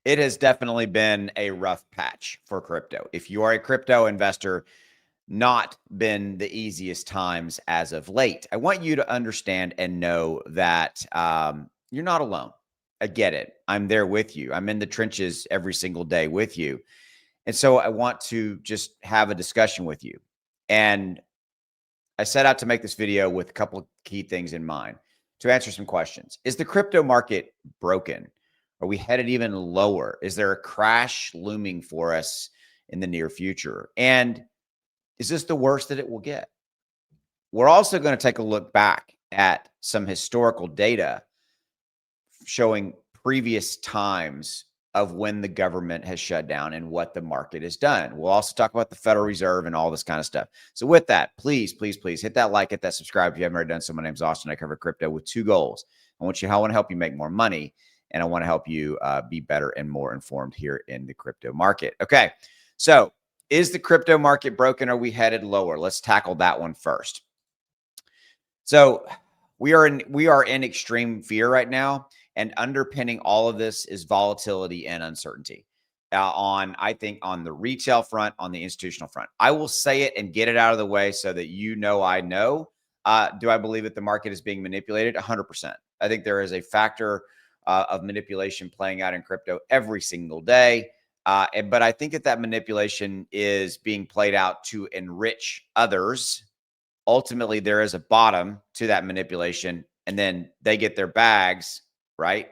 It has definitely been a rough patch for crypto. If you are a crypto investor, not been the easiest times as of late. I want you to understand and know that you're not alone. I get it. I'm there with you. I'm in the trenches every single day with you. And so I want to just have a discussion with you. And I set out to make this video with a couple of key things in mind to answer some questions. Is the crypto market broken? Are we headed even lower? Is there a crash looming for us in the near future? And is this the worst that it will get? We're also going to take a look back at some historical data showing previous times of when the government has shut down and what the market has done. We'll also talk about the Federal Reserve and all this kind of stuff. So with that, please, please, please hit that like, hit that subscribe if you haven't already done so. My name's Austin. I cover crypto with two goals. I want to help you make more money, and I want to help you be better and more informed here in the crypto market. Okay, so is the crypto market broken? Are we headed lower? Let's tackle that one first. So we are in extreme fear right now, and underpinning all of this is volatility and uncertainty. I think on the retail front, on the institutional front. I will say it and get it out of the way so that I know. Do I believe that the market is being manipulated? 100%. I think there is a factor of manipulation playing out in crypto every single day. But I think that manipulation is being played out to enrich others. Ultimately, there is a bottom to that manipulation, and then they get their bags, right?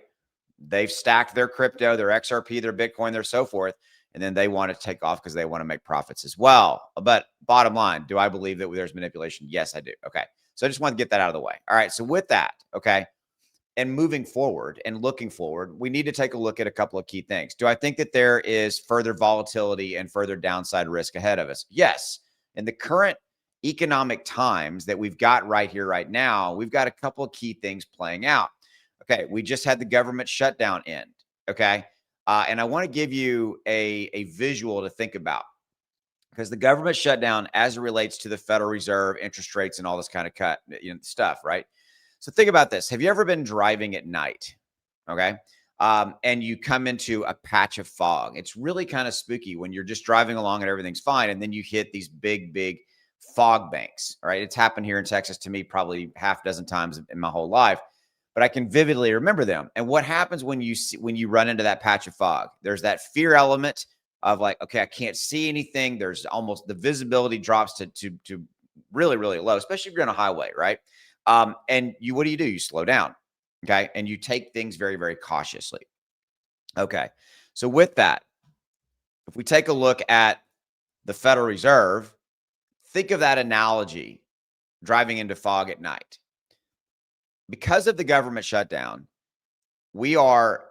They've stacked their crypto, their XRP, their Bitcoin, their so forth, and then they want to take off because they want to make profits as well. But bottom line, do I believe that there's manipulation? Yes, I do. Okay. So I just want to get that out of the way. All right. So with that, okay, and moving forward and looking forward, we need to take a look at a couple of key things. Do I think that there is further volatility and further downside risk ahead of us? Yes. In the current economic times that we've got right here, right now, we've got a couple of key things playing out. Okay. We just had the government shutdown end. Okay. And I want to give you a visual to think about, because the government shutdown, as it relates to the Federal Reserve, interest rates, and all this kind of stuff, right? So think about this. Have you ever been driving at night? Okay. And you come into a patch of fog. It's really kind of spooky when you're just driving along and everything's fine. And then you hit these big, big fog banks. All right. It's happened here in Texas to me probably half dozen times in my whole life, but I can vividly remember them. And what happens when you run into that patch of fog? There's that fear element of like, okay, I can't see anything. There's almost the visibility drops to really, really low, especially if you're on a highway, right? And what do? You slow down. Okay. And you take things very, very cautiously. Okay. So with that, if we take a look at the Federal Reserve, think of that analogy driving into fog at night. Because of the government shutdown, we are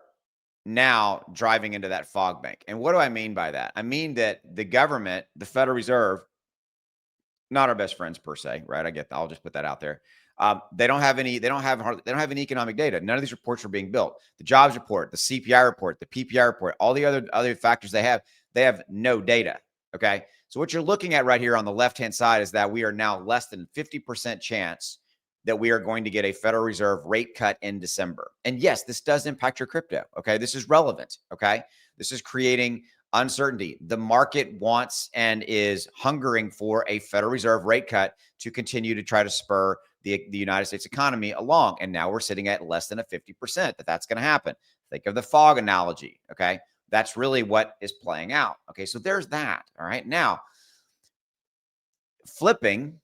now driving into that fog bank. And what do I mean by that? I mean that the government, the Federal Reserve, not our best friends per se, right? I get that. I'll just put that out there. They don't have any economic data. None of these reports are being built. The jobs report, the CPI report, the PPI report, all the other factors they have no data. Okay. So what you're looking at right here on the left-hand side is that we are now less than 50% chance that we are going to get a Federal Reserve rate cut in December. And yes, this does impact your crypto. Okay. This is relevant. Okay. This is creating uncertainty. The market wants and is hungering for a Federal Reserve rate cut to continue to try to spur the United States economy along. And now we're sitting at less than a 50% that's going to happen. Think of the fog analogy. Okay. That's really what is playing out. Okay. So there's that. All right. Now, flipping.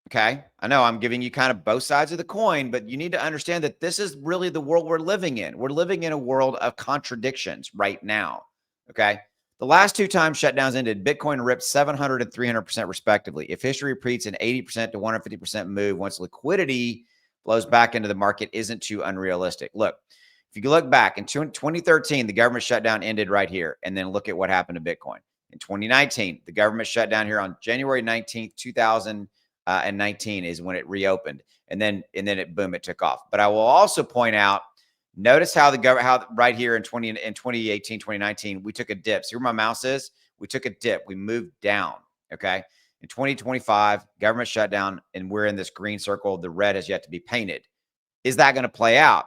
Okay. I know I'm giving you kind of both sides of the coin, but you need to understand that this is really the world we're living in. We're living in a world of contradictions right now. Okay. The last two times shutdowns ended, Bitcoin ripped 700 and 300% respectively. If history repeats an 80% to 150% move once liquidity flows back into the market isn't too unrealistic. Look, if you look back in 2013, the government shutdown ended right here. And then look at what happened to Bitcoin. In 2019, the government shut down here on January 19th, 2019 is when it reopened. And then it took off. But I will also point out, notice how right here in 2018, 2019, we took a dip. See where my mouse is? We took a dip. We moved down. Okay. In 2025, government shutdown, and we're in this green circle. The red has yet to be painted. Is that going to play out?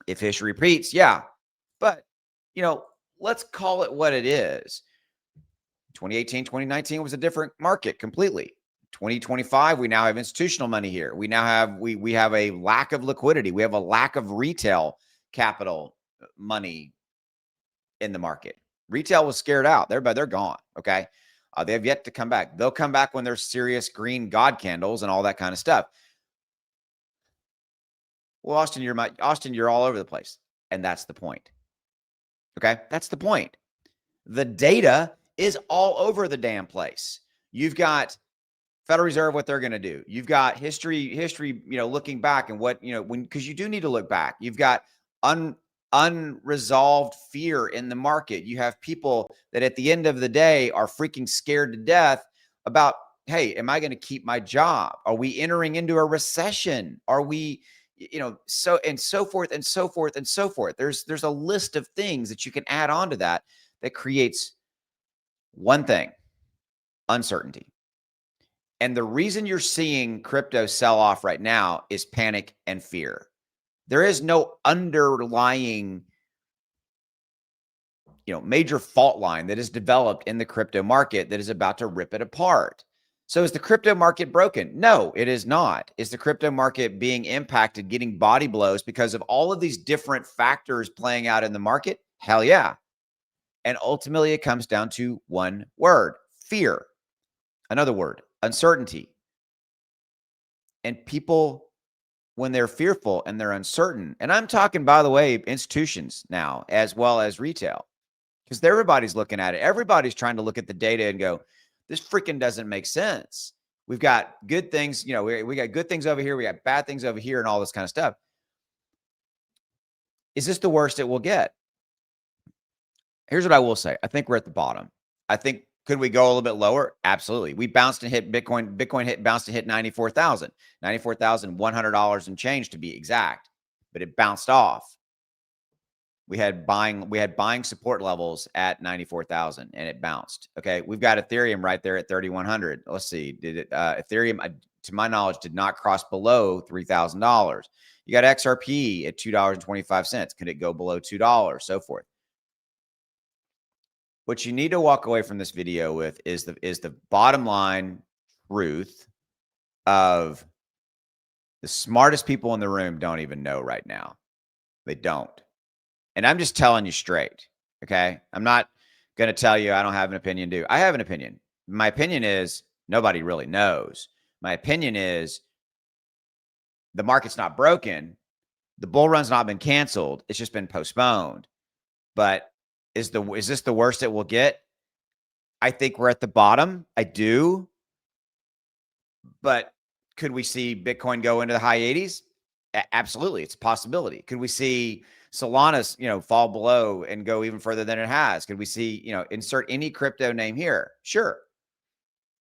If history repeats, yeah. But let's call it what it is. 2018, 2019 was a different market completely. 2025, we now have institutional money here. We now have we have a lack of liquidity. We have a lack of retail capital money in the market. Retail was scared out. They're gone. Okay. They have yet to come back. They'll come back when there's serious green God candles and all that kind of stuff. Well, Austin, you're all over the place. And that's the point. Okay. That's the point. The data is all over the damn place. You've got Federal Reserve, what they're going to do. You've got history, looking back and what, because you do need to look back. You've got unresolved fear in the market. You have people that at the end of the day are freaking scared to death about, hey, am I going to keep my job? Are we entering into a recession? Are we, so and so forth and so forth and so forth. There's a list of things that you can add on to that creates one thing: uncertainty. And the reason you're seeing crypto sell off right now is panic and fear. There is no underlying, major fault line that is developed in the crypto market that is about to rip it apart. So is the crypto market broken? No, it is not. Is the crypto market being impacted, getting body blows because of all of these different factors playing out in the market? Hell yeah. And ultimately it comes down to one word: fear. Another word: uncertainty. And people, when they're fearful and they're uncertain, and I'm talking, by the way, institutions now as well as retail, because everybody's looking at it. Everybody's trying to look at the data and go, this freaking doesn't make sense. We've got good things, we got good things over here, we got bad things over here, and all this kind of stuff. Is this the worst it will get? Here's what I will say. I think we're at the bottom. I think, could we go a little bit lower? Absolutely. We bounced and hit Bitcoin. Bounced and hit 94,000, $94,100 and change to be exact, but it bounced off. We had buying support levels at 94,000 and it bounced. Okay. We've got Ethereum right there at 3,100. Let's see. Did it, Ethereum, to my knowledge, did not cross below $3,000. You got XRP at $2.25. Could it go below $2? So forth. What you need to walk away from this video with is the bottom line truth of the smartest people in the room don't even know right now. They don't. And I'm just telling you straight. Okay. I'm not going to tell you I don't have an opinion. I have an opinion. My opinion is nobody really knows. My opinion is the market's not broken. The bull run's not been canceled. It's just been postponed. But is this the worst it will get? I think we're at the bottom. I do. But could we see Bitcoin go into the high 80s? Absolutely. It's a possibility. Could we see Solana's, fall below and go even further than it has? Could we see, insert any crypto name here? Sure.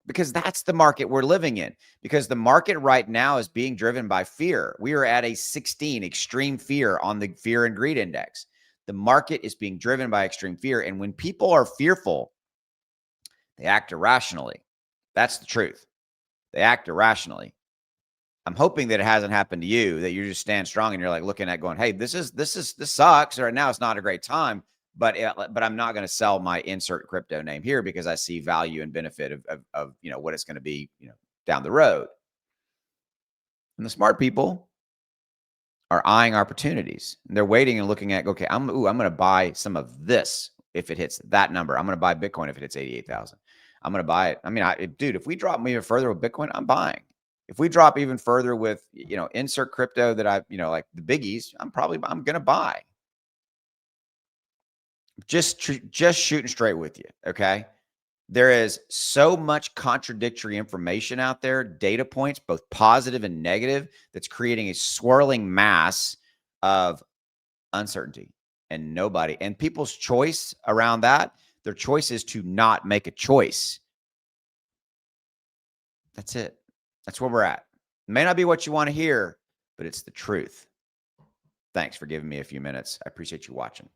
Because that's the market we're living in. Because the market right now is being driven by fear. We are at a 16 extreme fear on the fear and greed index. The market is being driven by extreme fear. And when people are fearful, they act irrationally. That's the truth. They act irrationally. I'm hoping that it hasn't happened to you, that you just stand strong and you're like looking at going, hey, this sucks. Right now, it's not a great time, but I'm not going to sell my insert crypto name here because I see value and benefit of what it's going to be, down the road. And the smart people are eyeing opportunities. And they're waiting and looking at, okay, I'm going to buy some of this if it hits that number. I'm going to buy Bitcoin if it hits 88,000. I'm going to buy it. I mean, dude, if we drop even further with Bitcoin, I'm buying. If we drop even further with, insert crypto that I, like the biggies, I'm going to buy. Just shooting straight with you. Okay. There is so much contradictory information out there, data points, both positive and negative, that's creating a swirling mass of uncertainty and people's choice around that. Their choice is to not make a choice. That's it. That's where we're at. It may not be what you want to hear, but it's the truth. Thanks for giving me a few minutes. I appreciate you watching.